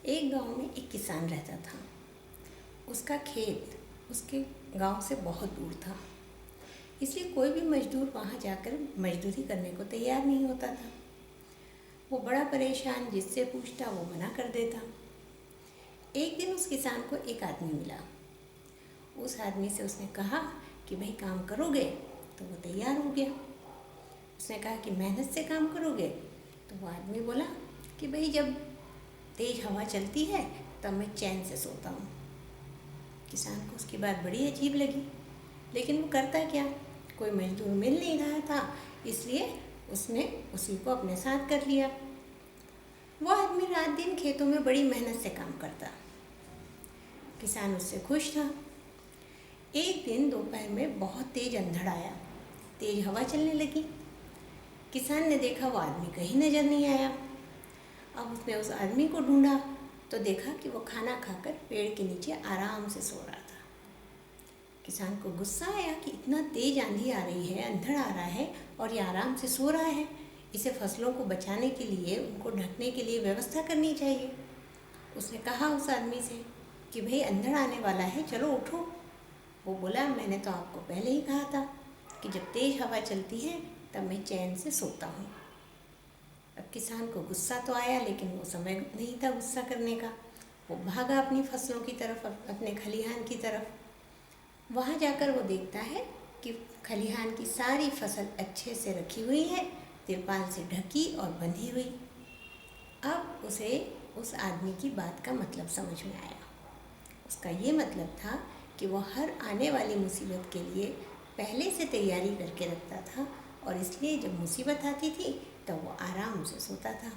एक गांव में एक किसान रहता था। उसका खेत उसके गांव से बहुत दूर था, इसलिए कोई भी मजदूर वहां जाकर मजदूरी करने को तैयार नहीं होता था। वो बड़ा परेशान, जिससे पूछता वो मना कर देता। एक दिन उस किसान को एक आदमी मिला। उस आदमी से उसने कहा कि भाई काम करोगे? तो वो तैयार हो गया। उसने कहा कि मेहनत से काम करोगे? तो वो आदमी बोला कि भाई जब तेज़ हवा चलती है तब मैं चैन से सोता हूँ। किसान को उसकी बात बड़ी अजीब लगी, लेकिन वो करता क्या, कोई मजदूर मिल नहीं रहा था, इसलिए उसने उसी को अपने साथ कर लिया। वो आदमी रात दिन खेतों में बड़ी मेहनत से काम करता। किसान उससे खुश था। एक दिन दोपहर में बहुत तेज अंधड़ आया, तेज हवा चलने लगी। किसान ने देखा वो आदमी कहीं नजर नहीं आया। अब उसने उस आदमी को ढूंढा तो देखा कि वो खाना खाकर पेड़ के नीचे आराम से सो रहा था। किसान को गुस्सा आया कि इतना तेज आंधी आ रही है, अंधड़ आ रहा है और ये आराम से सो रहा है। इसे फसलों को बचाने के लिए, उनको ढकने के लिए व्यवस्था करनी चाहिए। उसने कहा उस आदमी से कि भाई अंधड़ आने वाला है, चलो उठो। वो बोला मैंने तो आपको पहले ही कहा था कि जब तेज हवा चलती है तब मैं चैन से सोता हूँ। अब किसान को गुस्सा तो आया, लेकिन वो समय नहीं था गुस्सा करने का। वो भागा अपनी फसलों की तरफ, अपने खलिहान की तरफ। वहाँ जाकर वो देखता है कि खलिहान की सारी फसल अच्छे से रखी हुई है, तिरपाल से ढकी और बंधी हुई। अब उसे उस आदमी की बात का मतलब समझ में आया। उसका ये मतलब था कि वो हर आने वाली मुसीबत के लिए पहले से तैयारी करके रखता था, और इसलिए जब मुसीबत आती थी तब वो आराम से सोता था।